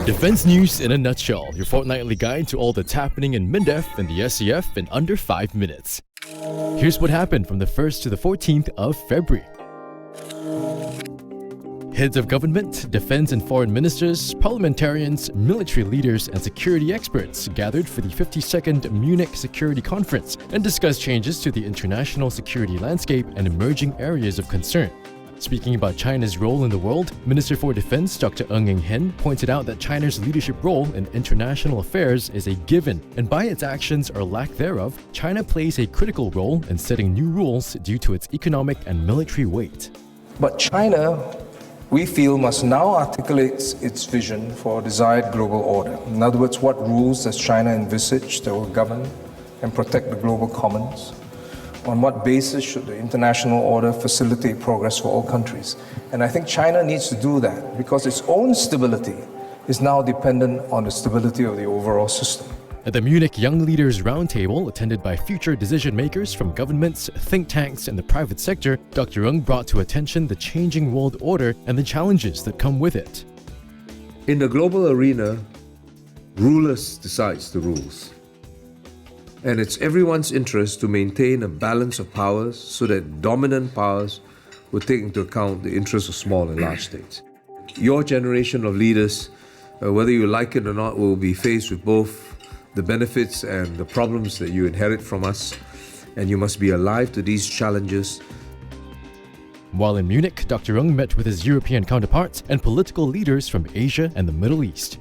Defense news in a nutshell, your fortnightly guide to all that's happening in MINDEF and the SAF in under 5 minutes. Here's what happened from the 1st to the 14th of February. Heads of government, defense and foreign ministers, parliamentarians, military leaders and security experts gathered for the 52nd Munich Security Conference and discussed changes to the international security landscape and emerging areas of concern. Speaking about China's role in the world, Minister for Defense Dr. Ng Eng Hen pointed out that China's leadership role in international affairs is a given, and by its actions or lack thereof, China plays a critical role in setting new rules due to its economic and military weight. But China, we feel, must now articulate its vision for a desired global order. In other words, what rules does China envisage that will govern and protect the global commons? On what basis should the international order facilitate progress for all countries? And I think China needs to do that because its own stability is now dependent on the stability of the overall system. At the Munich Young Leaders Roundtable, attended by future decision makers from governments, think tanks, and the private sector, Dr. Ng brought to attention the changing world order and the challenges that come with it. In the global arena, rulers decide the rules. And it's everyone's interest to maintain a balance of powers so that dominant powers will take into account the interests of small and large states. Your generation of leaders, whether you like it or not, will be faced with both the benefits and the problems that you inherit from us, and you must be alive to these challenges. While in Munich, Dr. Ng met with his European counterparts and political leaders from Asia and the Middle East.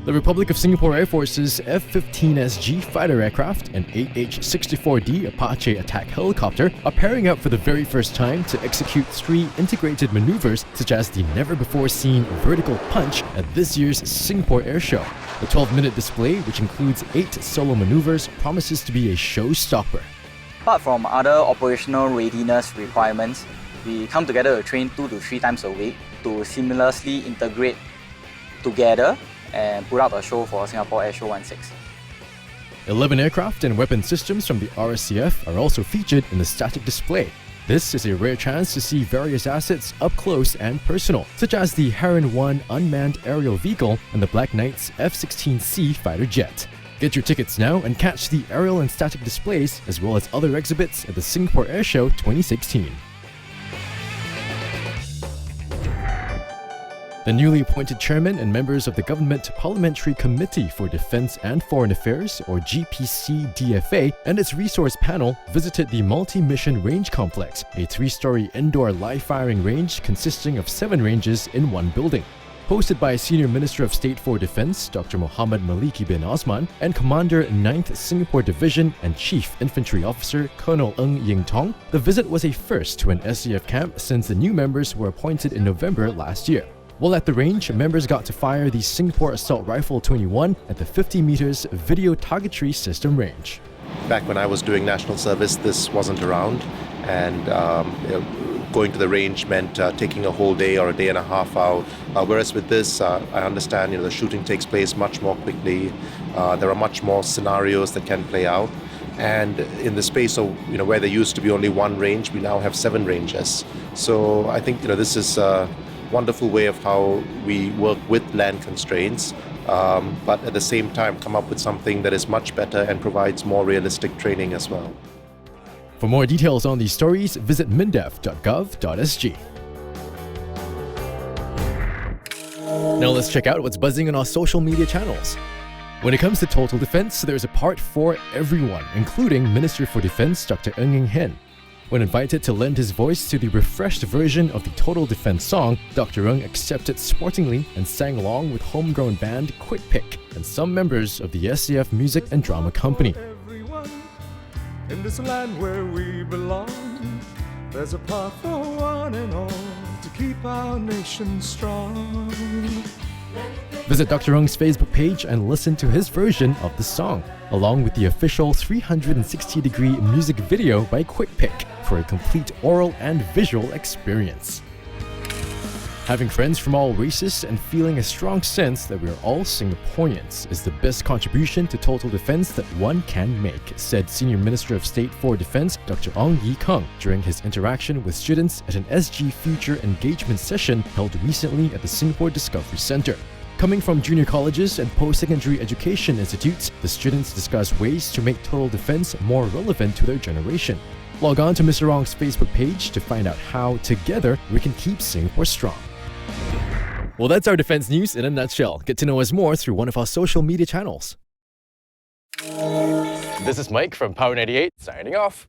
The Republic of Singapore Air Force's F-15SG fighter aircraft and AH-64D Apache attack helicopter are pairing up for the very first time to execute 3 integrated maneuvers such as the never-before-seen vertical punch at this year's Singapore Airshow. The 12-minute display, which includes 8 solo maneuvers, promises to be a showstopper. Apart from other operational readiness requirements, we come together to train 2 to 3 times a week to seamlessly integrate together and put out a show for Singapore Airshow 16. 11 aircraft and weapon systems from the RSAF are also featured in the static display. This is a rare chance to see various assets up close and personal, such as the Heron 1 unmanned aerial vehicle and the Black Knight's F-16C fighter jet. Get your tickets now and catch the aerial and static displays as well as other exhibits at the Singapore Airshow 2016. The newly appointed chairman and members of the Government Parliamentary Committee for Defence and Foreign Affairs, or GPC-DFA, and its resource panel visited the Multi-Mission Range Complex, a 3-story indoor live-firing range consisting of 7 ranges in one building. Hosted by Senior Minister of State for Defence, Dr. Mohammed Maliki bin Osman, and Commander 9th Singapore Division and Chief Infantry Officer Colonel Ng Eng Hen, the visit was a first to an SAF camp since the new members were appointed in November last year. While at the range, members got to fire the Singapore Assault Rifle 21 at the 50 meters video targetry system range. Back when I was doing national service, this wasn't around, and going to the range meant taking a whole day or a day and a half out. Whereas with this, I understand the shooting takes place much more quickly. There are much more scenarios that can play out. And in the space of where there used to be only 1 range, we now have 7 ranges. So I think this is a wonderful way of how we work with land constraints, but at the same time come up with something that is much better and provides more realistic training as well. For more details on these stories, visit mindef.gov.sg. Now let's check out what's buzzing on our social media channels. When it comes to total defense, there's a part for everyone, including Minister for Defense Dr. Ng Eng Hen. When invited to lend his voice to the refreshed version of the Total Defense song, Dr. Ng accepted sportingly and sang along with homegrown band Quick Pick and some members of the SAF Music and Drama Company. Everyone in this land where we belong, there's a path for one and all to keep our nation strong. Visit Dr. Ng's Facebook page and listen to his version of the song, along with the official 360-degree music video by Quick Pick for a complete oral and visual experience. Having friends from all races and feeling a strong sense that we are all Singaporeans is the best contribution to total defense that one can make, said Senior Minister of State for Defense Dr. Ng Eng Hen during his interaction with students at an SG Future engagement session held recently at the Singapore Discovery Centre. Coming from junior colleges and post-secondary education institutes, the students discuss ways to make total defense more relevant to their generation. Log on to Mr. Ong's Facebook page to find out how, together, we can keep Singapore strong. Well, that's our defense news in a nutshell. Get to know us more through one of our social media channels. This is Mike from Power 98, signing off.